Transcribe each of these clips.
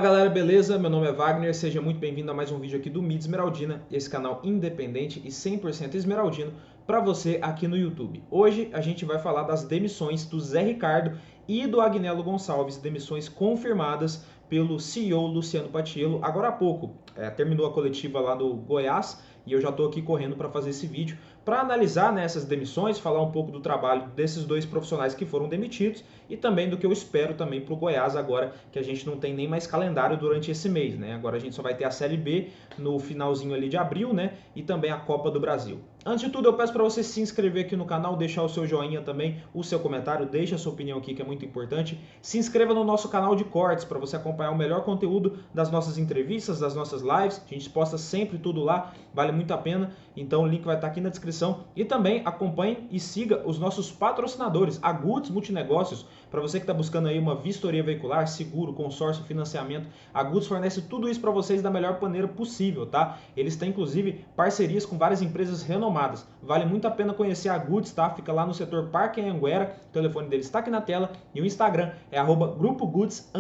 Fala galera, beleza? Meu nome é Wagner, seja muito bem-vindo a mais um vídeo aqui do Mídia Esmeraldina, esse canal independente e 100% esmeraldino para você aqui no YouTube. Hoje a gente vai falar das demissões do Zé Ricardo e do Agnello Gonçalves, demissões confirmadas pelo CEO Luciano Patiello agora há pouco. Terminou a coletiva lá do Goiás e eu já estou aqui correndo para fazer esse vídeo para analisar, né, essas demissões, falar um pouco do trabalho desses dois profissionais que foram demitidos e também do que eu espero também para o Goiás agora que a gente não tem nem mais calendário durante esse mês, né? Agora a gente só vai ter a Série B no finalzinho ali de abril, né? E também a Copa do Brasil. Antes de tudo, eu peço para você se inscrever aqui no canal, deixar o seu joinha também, o seu comentário, deixa a sua opinião aqui que é muito importante. Se inscreva no nosso canal de cortes para você acompanhar o melhor conteúdo das nossas entrevistas, das nossas lives. A gente posta sempre tudo lá, vale muito a pena. Então o link vai estar aqui na descrição. E também acompanhe e siga os nossos patrocinadores, a Goods Multinegócios. Para você que está buscando aí uma vistoria veicular, seguro, consórcio, financiamento, a Goods fornece tudo isso para vocês da melhor maneira possível, tá? Eles têm inclusive parcerias com várias empresas renomadas. Vale muito a pena conhecer a Goods, tá? Fica lá no setor Parque Anhanguera, o telefone deles está aqui na tela e o Instagram é @grupogoods_.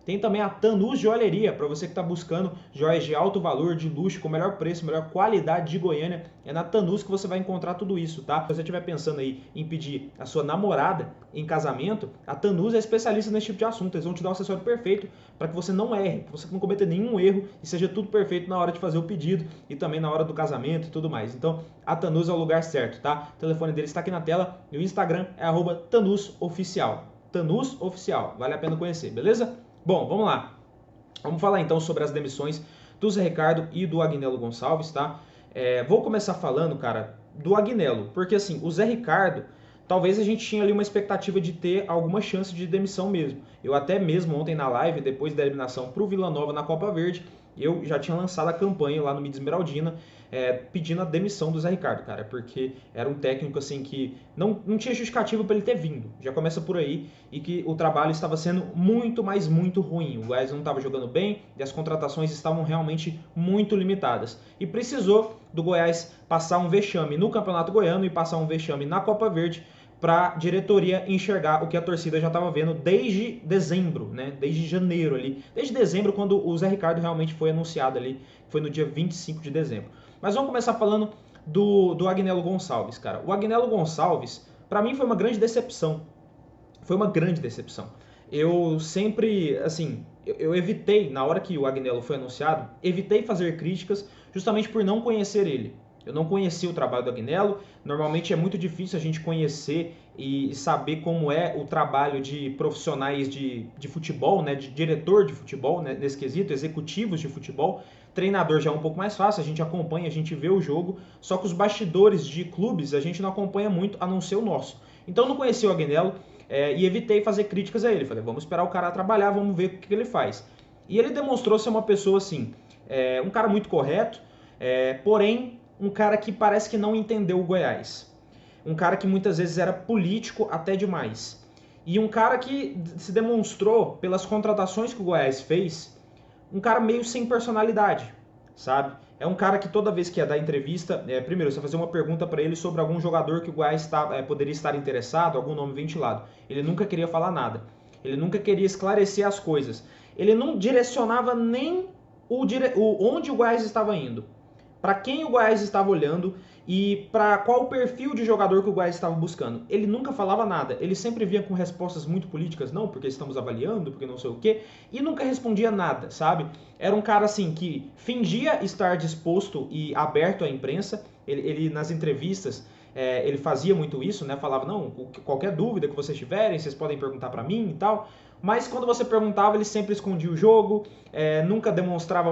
Tem também a Tanus Joalheria, para você que está buscando joias de alto valor, de luxo, com melhor preço, melhor qualidade de Goiânia. É na Tanus que você vai encontrar tudo isso, tá? Se você estiver pensando aí em pedir a sua namorada em casamento, a Tanus é especialista nesse tipo de assunto. Eles vão te dar o acessório perfeito para que você não erre, para você não cometa nenhum erro e seja tudo perfeito na hora de fazer o pedido e também na hora do casamento e tudo mais. Então, a Tanus é o lugar certo, tá? O telefone deles está aqui na tela e o Instagram é @TanusOficial. Tanus Oficial, vale a pena conhecer, beleza? Bom, vamos lá. Vamos falar então sobre as demissões do Zé Ricardo e do Agnello Gonçalves, tá? Vou começar falando, cara, do Agnello, porque assim, o Zé Ricardo, talvez a gente tinha ali uma expectativa de ter alguma chance de demissão mesmo. Eu até mesmo ontem na live, depois da eliminação para o Vila Nova na Copa Verde, eu já tinha lançado a campanha lá no Mídia Esmeraldina, pedindo a demissão do Zé Ricardo, cara, porque era um técnico assim que não tinha justificativa para ele ter vindo. Já começa por aí, e que o trabalho estava sendo muito, mas muito ruim. O Goiás não estava jogando bem e as contratações estavam realmente muito limitadas. E precisou do Goiás passar um vexame no Campeonato Goiano e passar um vexame na Copa Verde para a diretoria enxergar o que a torcida já estava vendo desde dezembro, né? Desde janeiro ali. Desde dezembro, quando o Zé Ricardo realmente foi anunciado ali, foi no dia 25 de dezembro. Mas vamos começar falando do Agnello Gonçalves, cara. O Agnello Gonçalves, para mim, foi uma grande decepção. Foi uma grande decepção. Eu sempre, assim, eu evitei, na hora que o Agnello foi anunciado, evitei fazer críticas justamente por não conhecer ele. Eu não conhecia o trabalho do Agnello. Normalmente é muito difícil a gente conhecer e saber como é o trabalho de profissionais de futebol, né, de diretor de futebol, né, nesse quesito, executivos de futebol. Treinador já é um pouco mais fácil, a gente acompanha, a gente vê o jogo, só que os bastidores de clubes a gente não acompanha muito, a não ser o nosso. Então eu não conhecia o Agnello e evitei fazer críticas a ele. Falei, vamos esperar o cara trabalhar, vamos ver o que ele faz. E ele demonstrou ser uma pessoa assim, um cara muito correto, porém um cara que parece que não entendeu o Goiás. Um cara que muitas vezes era político até demais. E um cara que se demonstrou, pelas contratações que o Goiás fez, um cara meio sem personalidade, sabe? É um cara que toda vez que ia dar entrevista, primeiro você vai fazer uma pergunta para ele sobre algum jogador que o Goiás poderia estar interessado, algum nome ventilado. Ele nunca queria falar nada. Ele nunca queria esclarecer as coisas. Ele não direcionava nem onde o Goiás estava indo, para quem o Goiás estava olhando e para qual o perfil de jogador que o Goiás estava buscando. Ele nunca falava nada, ele sempre vinha com respostas muito políticas, não, porque estamos avaliando, porque não sei o quê, e nunca respondia nada, sabe? Era um cara assim que fingia estar disposto e aberto à imprensa, ele nas entrevistas ele fazia muito isso, né? Falava, não, qualquer dúvida que vocês tiverem, vocês podem perguntar para mim e tal. Mas quando você perguntava, ele sempre escondia o jogo, nunca demonstrava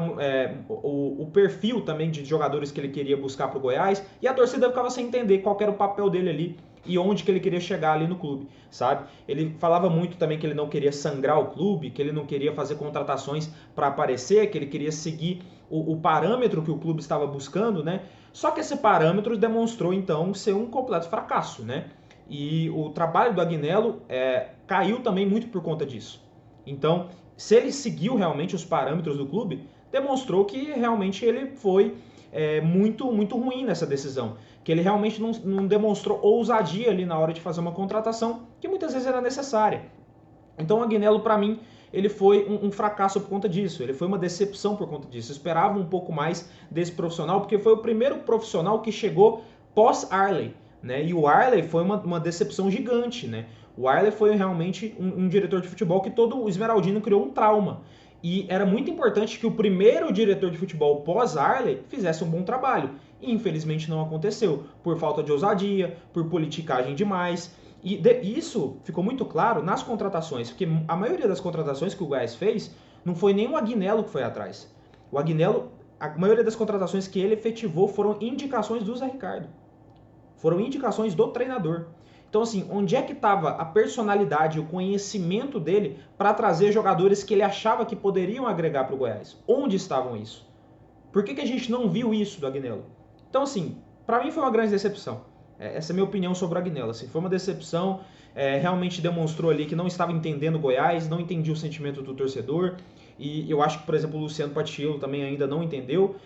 o perfil também de jogadores que ele queria buscar para o Goiás, e a torcida ficava sem entender qual era o papel dele ali e onde que ele queria chegar ali no clube, sabe? Ele falava muito também que ele não queria sangrar o clube, que ele não queria fazer contratações para aparecer, que ele queria seguir o parâmetro que o clube estava buscando, né? Só que esse parâmetro demonstrou então ser um completo fracasso, né? E o trabalho do Agnello caiu também muito por conta disso. Então, se ele seguiu realmente os parâmetros do clube, demonstrou que realmente ele foi muito, muito ruim nessa decisão. Que ele realmente não demonstrou ousadia ali na hora de fazer uma contratação que muitas vezes era necessária. Então o Agnello, para mim, ele foi um fracasso por conta disso, ele foi uma decepção por conta disso. Eu esperava um pouco mais desse profissional, porque foi o primeiro profissional que chegou pós-Arley, né? E o Arley foi uma decepção gigante, né? O Arley foi realmente um diretor de futebol que todo o esmeraldino criou um trauma. E era muito importante que o primeiro diretor de futebol pós-Arley fizesse um bom trabalho. E infelizmente não aconteceu, por falta de ousadia, por politicagem demais. E isso ficou muito claro nas contratações, porque a maioria das contratações que o Goiás fez não foi nem o Agnello que foi atrás. O Agnello, a maioria das contratações que ele efetivou foram indicações do Zé Ricardo. Foram indicações do treinador. Então, assim, onde é que estava a personalidade, o conhecimento dele para trazer jogadores que ele achava que poderiam agregar para o Goiás? Onde estavam isso? Por que a gente não viu isso do Agnello? Então, assim, para mim foi uma grande decepção. Essa é a minha opinião sobre o Agnello. Assim, foi uma decepção, realmente demonstrou ali que não estava entendendo o Goiás, não entendia o sentimento do torcedor. E eu acho que, por exemplo, o Luciano Patiello também ainda não entendeu.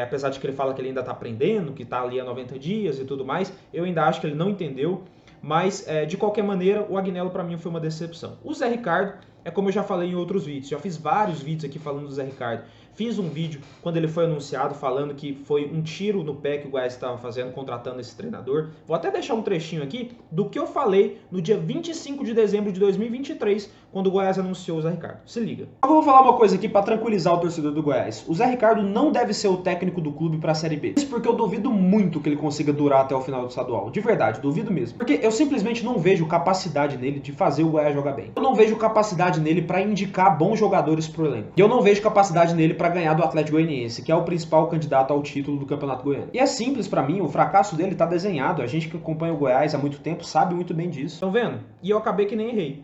Apesar de que ele fala que ele ainda está aprendendo, que está ali há 90 dias e tudo mais, eu ainda acho que ele não entendeu. Mas, de qualquer maneira, o Agnello para mim foi uma decepção. O Zé Ricardo, é como eu já falei em outros vídeos, já fiz vários vídeos aqui falando do Zé Ricardo. Fiz um vídeo quando ele foi anunciado falando que foi um tiro no pé que o Goiás estava fazendo contratando esse treinador. Vou até deixar um trechinho aqui do que eu falei no dia 25 de dezembro de 2023, quando o Goiás anunciou o Zé Ricardo. Se liga. Eu vou falar uma coisa aqui para tranquilizar o torcedor do Goiás. O Zé Ricardo não deve ser o técnico do clube para a Série B. Isso porque eu duvido muito que ele consiga durar até o final do estadual. De verdade, duvido mesmo. Porque eu simplesmente não vejo capacidade nele de fazer o Goiás jogar bem. Eu não vejo capacidade nele para indicar bons jogadores pro elenco. E eu não vejo capacidade nele para ganhar do Atlético Goianiense, que é o principal candidato ao título do Campeonato Goiano. E é simples para mim, o fracasso dele tá desenhado. A gente que acompanha o Goiás há muito tempo sabe muito bem disso. Estão vendo? E eu acabei que nem errei.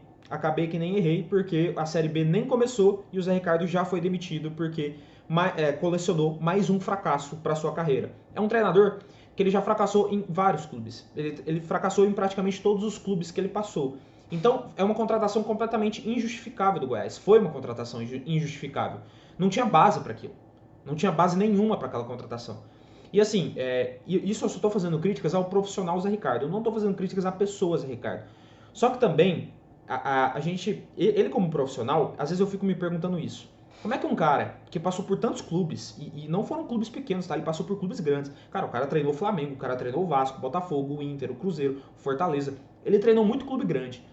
Porque a Série B nem começou e o Zé Ricardo já foi demitido porque colecionou mais um fracasso para sua carreira. É um treinador que ele já fracassou em vários clubes. Ele fracassou em praticamente todos os clubes que ele passou. Então, é uma contratação completamente injustificável do Goiás. Foi uma contratação injustificável. Não tinha base para aquilo. Não tinha base nenhuma para aquela contratação. E assim, isso eu só estou fazendo críticas ao profissional Zé Ricardo. Eu não estou fazendo críticas à pessoa Zé Ricardo. Só que também, ele como profissional, às vezes eu fico me perguntando isso. Como é que um cara que passou por tantos clubes, e não foram clubes pequenos, tá? Ele passou por clubes grandes. Cara, o cara treinou o Flamengo, o cara treinou o Vasco, o Botafogo, o Inter, o Cruzeiro, o Fortaleza. Ele treinou muito clube grande.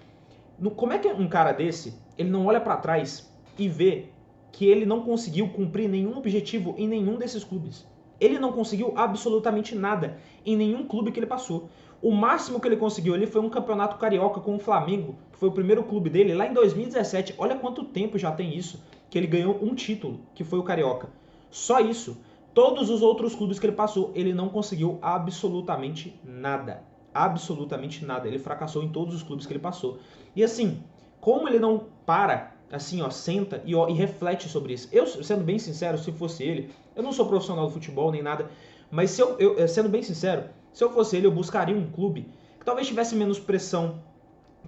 Como é que um cara desse, ele não olha para trás e vê que ele não conseguiu cumprir nenhum objetivo em nenhum desses clubes? Ele não conseguiu absolutamente nada em nenhum clube que ele passou. O máximo que ele conseguiu ali foi um campeonato carioca com o Flamengo, que foi o primeiro clube dele, lá em 2017. Olha quanto tempo já tem isso, que ele ganhou um título, que foi o Carioca. Só isso. Todos os outros clubes que ele passou, ele não conseguiu absolutamente nada. Absolutamente nada. Ele fracassou em todos os clubes que ele passou. E assim, como ele não para, assim, ó, senta e reflete sobre isso. Eu, sendo bem sincero, se fosse ele, eu não sou profissional do futebol nem nada, mas sendo bem sincero, se eu fosse ele, eu buscaria um clube que talvez tivesse menos pressão,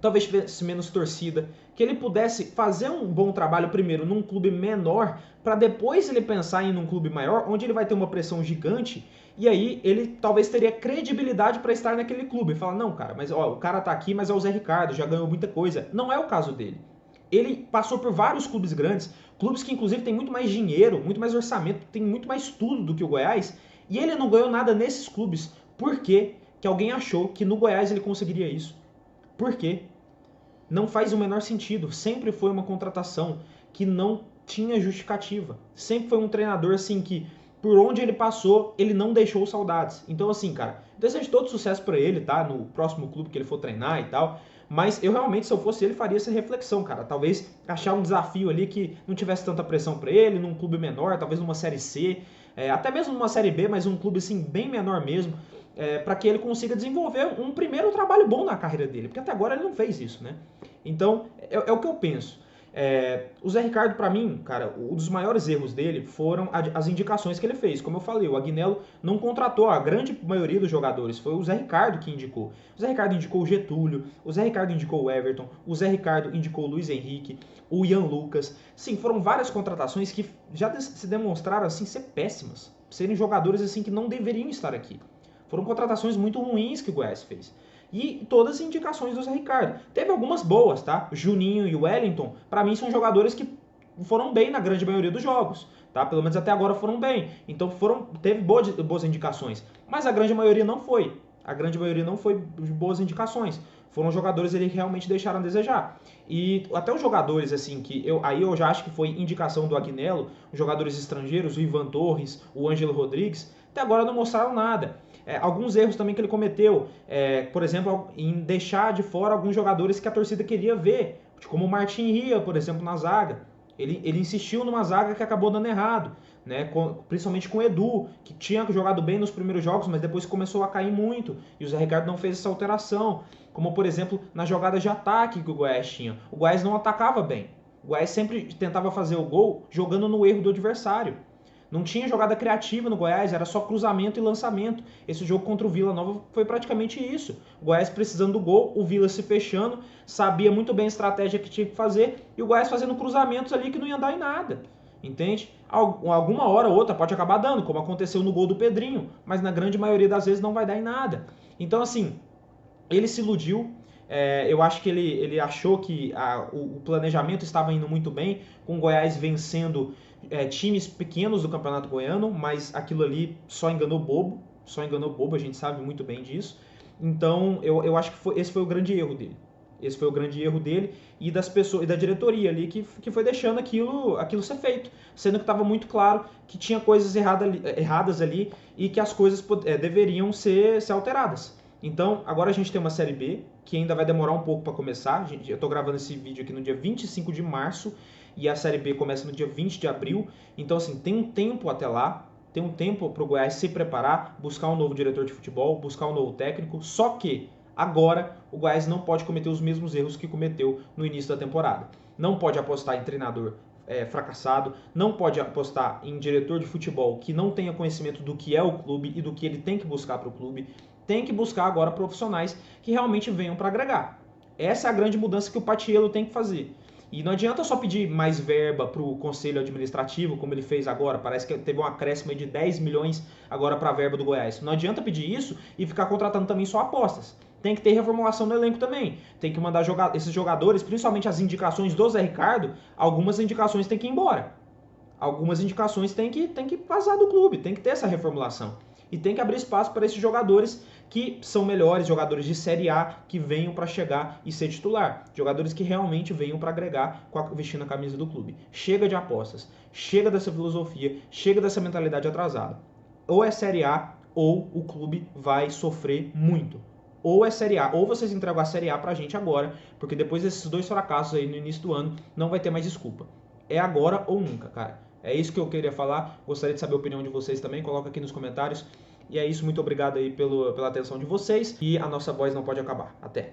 talvez tivesse menos torcida, que ele pudesse fazer um bom trabalho primeiro num clube menor, para depois ele pensar em um clube maior, onde ele vai ter uma pressão gigante, e aí ele talvez teria credibilidade para estar naquele clube. Fala, não, cara, mas ó, o cara tá aqui, mas é o Zé Ricardo, já ganhou muita coisa. Não é o caso dele. Ele passou por vários clubes grandes, clubes que inclusive tem muito mais dinheiro, muito mais orçamento, tem muito mais tudo do que o Goiás, e ele não ganhou nada nesses clubes. Por quê? Que alguém achou que no Goiás ele conseguiria isso. Por quê? Não faz o menor sentido. Sempre foi uma contratação que não tinha justificativa. Sempre foi um treinador assim que, por onde ele passou, ele não deixou saudades. Então assim, cara, desejo todo sucesso para ele, tá? No próximo clube que ele for treinar e tal. Mas eu realmente, se eu fosse ele, faria essa reflexão, cara. Talvez achar um desafio ali que não tivesse tanta pressão para ele, num clube menor, talvez numa Série C, até mesmo numa Série B, mas um clube assim bem menor mesmo, para que ele consiga desenvolver um primeiro trabalho bom na carreira dele, porque até agora ele não fez isso, né? Então, é o que eu penso. O Zé Ricardo, para mim, cara, um dos maiores erros dele foram as indicações que ele fez. Como eu falei, o Agnello não contratou a grande maioria dos jogadores, foi o Zé Ricardo que indicou. O Zé Ricardo indicou o Getúlio, o Zé Ricardo indicou o Everton, o Zé Ricardo indicou o Luiz Henrique, o Ian Lucas. Sim, foram várias contratações que já se demonstraram assim ser péssimas, serem jogadores assim que não deveriam estar aqui. Foram contratações muito ruins que o Goiás fez. E todas as indicações do Zé Ricardo. Teve algumas boas, tá? Juninho e Wellington, para mim, são jogadores que foram bem na grande maioria dos jogos, tá? Pelo menos até agora foram bem. Então teve boas indicações, mas a grande maioria não foi. A grande maioria não foi de boas indicações. Foram jogadores ali que realmente deixaram a desejar. E até os jogadores, assim, aí eu já acho que foi indicação do Agnello, os jogadores estrangeiros, o Ivan Torres, o Ângelo Rodrigues, até agora não mostraram nada. Alguns erros também que ele cometeu, por exemplo, em deixar de fora alguns jogadores que a torcida queria ver, como o Martin Ria, por exemplo, na zaga. Ele insistiu numa zaga que acabou dando errado, né? Principalmente com o Edu, que tinha jogado bem nos primeiros jogos, mas depois começou a cair muito, e o Zé Ricardo não fez essa alteração. Como, por exemplo, na jogada de ataque que o Goiás tinha. O Goiás não atacava bem. O Goiás sempre tentava fazer o gol jogando no erro do adversário. Não tinha jogada criativa no Goiás, era só cruzamento e lançamento. Esse jogo contra o Vila Nova foi praticamente isso. O Goiás precisando do gol, o Vila se fechando, sabia muito bem a estratégia que tinha que fazer, e o Goiás fazendo cruzamentos ali que não ia dar em nada. Entende? Alguma hora ou outra pode acabar dando, como aconteceu no gol do Pedrinho, mas na grande maioria das vezes não vai dar em nada. Então, assim, ele se iludiu. Eu acho que ele achou que o planejamento estava indo muito bem, com o Goiás vencendo times pequenos do Campeonato Goiano, mas aquilo ali só enganou bobo, a gente sabe muito bem disso. Então, eu acho que esse foi o grande erro dele. Esse foi o grande erro dele e das pessoas e da diretoria ali que foi deixando aquilo ser feito, sendo que estava muito claro que tinha coisas erradas ali e que as coisas deveriam ser alteradas. Então, agora a gente tem uma Série B, que ainda vai demorar um pouco para começar. Eu estou gravando esse vídeo aqui no dia 25 de março e a Série B começa no dia 20 de abril. Então, assim, tem um tempo até lá, tem um tempo para o Goiás se preparar, buscar um novo diretor de futebol, buscar um novo técnico. Só que agora o Goiás não pode cometer os mesmos erros que cometeu no início da temporada. Não pode apostar em treinador fracassado, não pode apostar em diretor de futebol que não tenha conhecimento do que é o clube e do que ele tem que buscar para o clube. Tem que buscar agora profissionais que realmente venham para agregar. Essa é a grande mudança que o Patiello tem que fazer. E não adianta só pedir mais verba para o Conselho Administrativo, como ele fez agora. Parece que teve um acréscimo de 10 milhões agora para a verba do Goiás. Não adianta pedir isso e ficar contratando também só apostas. Tem que ter reformulação no elenco também. Tem que mandar esses jogadores, principalmente as indicações do Zé Ricardo, algumas indicações tem que ir embora. Algumas indicações tem que vazar do clube, tem que ter essa reformulação. E tem que abrir espaço para esses jogadores que são melhores, jogadores de Série A, que venham para chegar e ser titular. Jogadores que realmente venham para agregar vestindo a camisa do clube. Chega de apostas, chega dessa filosofia, chega dessa mentalidade atrasada. Ou é Série A, ou o clube vai sofrer muito. Ou é Série A, ou vocês entregam a Série A pra gente agora, porque depois desses dois fracassos aí no início do ano, não vai ter mais desculpa. É agora ou nunca, cara. É isso que eu queria falar. Gostaria de saber a opinião de vocês também. Coloca aqui nos comentários. E é isso. Muito obrigado aí pela atenção de vocês. E a nossa voz não pode acabar. Até!